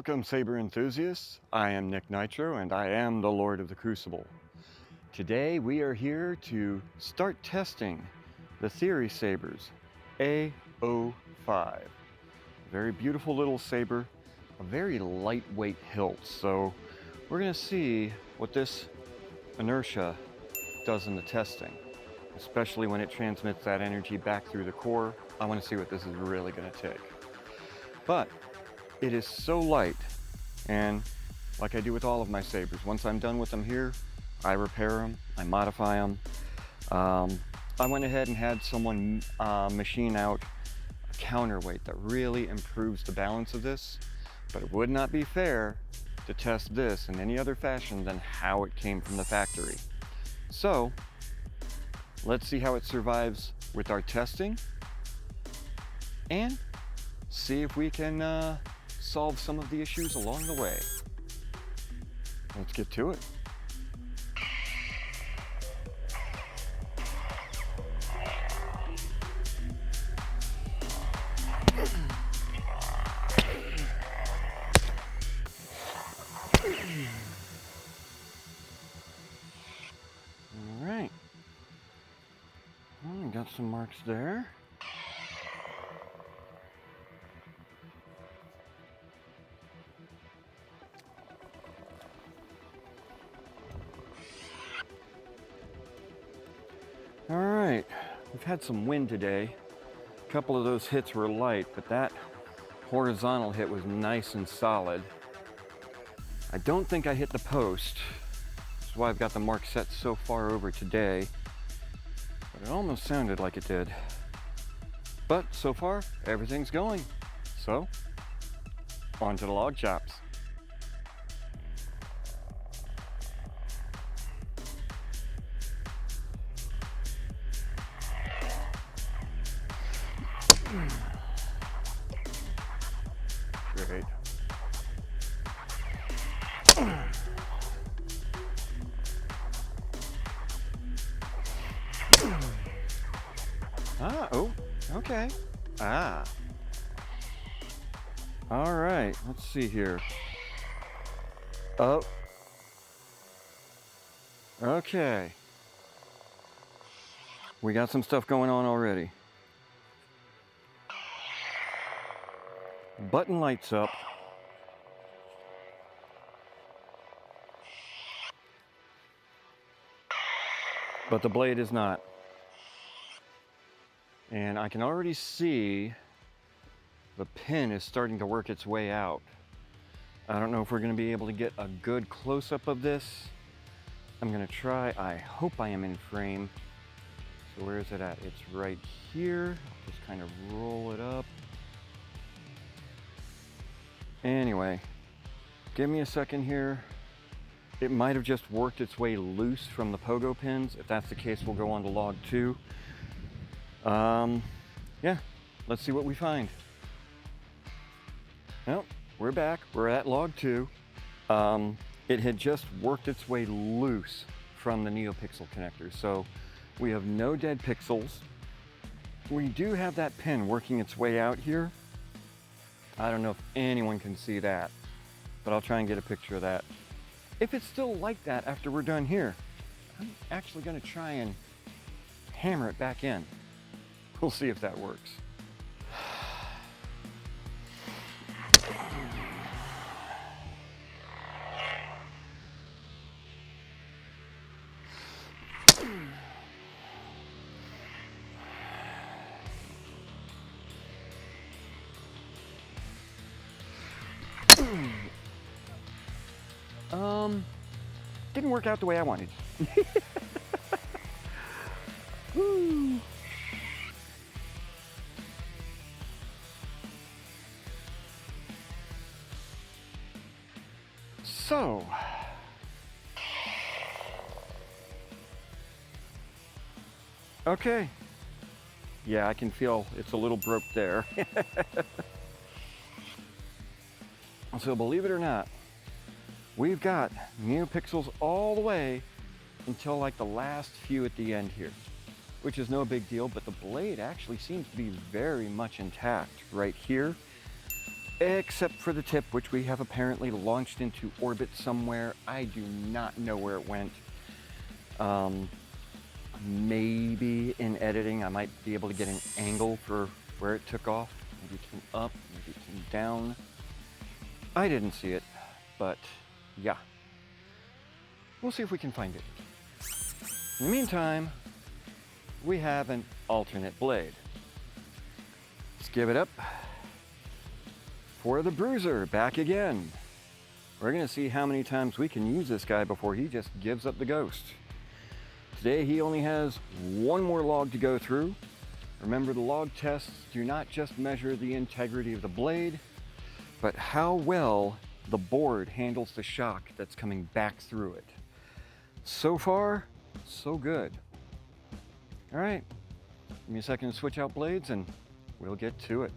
Welcome, saber enthusiasts. I am Nick Nitro, and I am the Lord of the Crucible. Today we are here to start testing the Theory Sabers A05. A very beautiful little saber, a very lightweight hilt. So we're going to see what this inertia does in the testing, especially when it transmits that energy back through the core. I want to see what this is really going to take. But it is so light, and like I do with all of my sabers, once I'm done with them here, I repair them, I modify them. I went ahead and had someone machine out a counterweight that really improves the balance of this, but it would not be fair to test this in any other fashion than how it came from the factory. So let's see how it survives with our testing and see if we can solve some of the issues along the way. Let's get to it. All right. Well, we got some marks there. All right, we've had some wind today. A couple of those hits were light, but that horizontal hit was nice and solid. I don't think I hit the post. That's why I've got the mark set so far over today. But it almost sounded like it did. But so far, everything's going. So, on to the log chops. Great. Oh, okay. All right, let's see here. Oh. Okay. We got some stuff going on already. Button lights up. But the blade is not. And I can already see the pin is starting to work its way out. I don't know if we're going to be able to get a good close-up of this. I'm going to try. I hope I am in frame. So where is it at? It's right here. I'll just kind of roll it up. Anyway, give me a second here. It might have just worked its way loose from the pogo pins. If that's the case, we'll go on to log 2. Yeah, let's see what we find. Well, we're back. We're at log 2. It had just worked its way loose from the NeoPixel connector, so we have no dead pixels. We do have that pin working its way out here. I don't know if anyone can see that, but I'll try and get a picture of that. If it's still like that after we're done here, I'm actually going to try and hammer it back in. We'll see if that works. Didn't work out the way I wanted. Woo. So, okay. Yeah, I can feel it's a little broke there. So believe it or not, we've got NeoPixels all the way until like the last few at the end here, which is no big deal, but the blade actually seems to be very much intact right here. except for the tip, which we have apparently launched into orbit somewhere. I do not know where it went. Maybe in editing I might be able to get an angle for where it took off. Maybe it came up, maybe it came down. I didn't see it, but yeah. We'll see if we can find it. In the meantime, we have an alternate blade. Let's give it up for the Bruiser, back again. We're gonna see how many times we can use this guy before he just gives up the ghost. Today he only has one more log to go through. Remember, the log tests do not just measure the integrity of the blade, but how well the board handles the shock that's coming back through it. So far, so good. All right, give me a second to switch out blades and we'll get to it.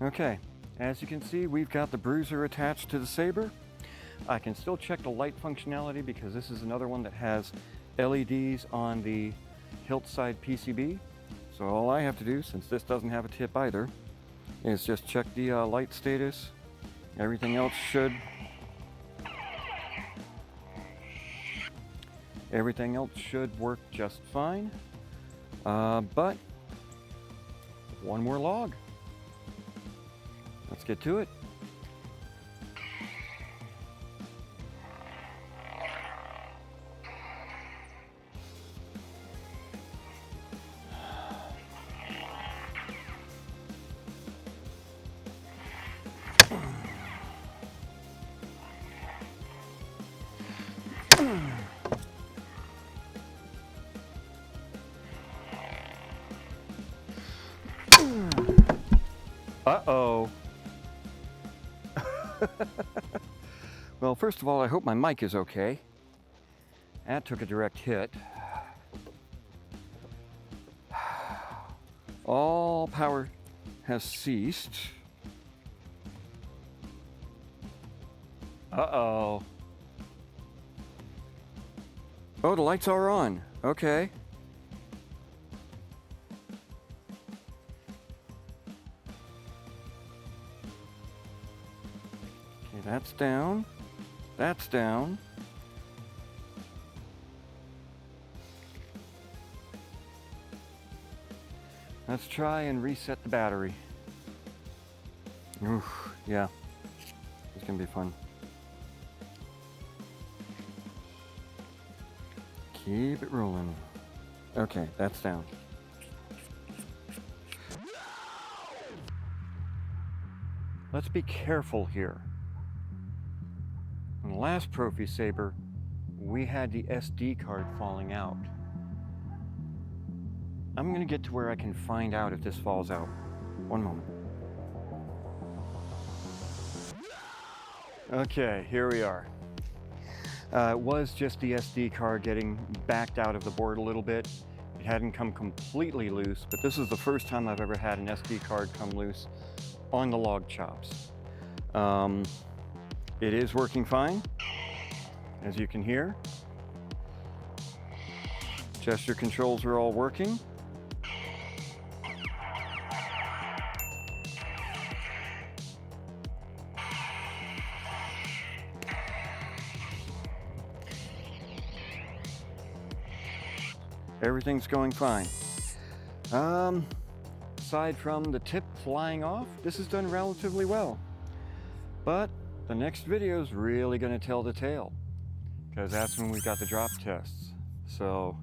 Okay, as you can see, we've got the Bruiser attached to the Saber. I can still check the light functionality because this is another one that has LEDs on the hilt side PCB. So all I have to do, since this doesn't have a tip either, is just check the light status. Everything else should work just fine. But one more log. Let's get to it. Uh-oh. Well, first of all, I hope my mic is okay. That took a direct hit. All power has ceased. Uh-oh. Oh, the lights are on. Okay. Okay, that's down. That's down. Let's try and reset the battery. Oof, yeah. It's gonna be fun. Keep it rolling. Okay, that's down. Let's be careful here. On the last Trophy Saber, we had the SD card falling out. I'm gonna get to where I can find out if this falls out. One moment. Okay, here we are. It was just the SD card getting backed out of the board a little bit. It hadn't come completely loose, but this is the first time I've ever had an SD card come loose on the log chops. It is working fine, as you can hear. Gesture controls are all working. Everything's going fine. Aside from the tip flying off, this is done relatively well. But the next video is really going to tell the tale, because that's when we've got the drop tests. So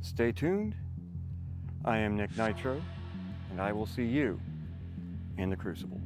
stay tuned. I am Nick Nitro, and I will see you in the Crucible.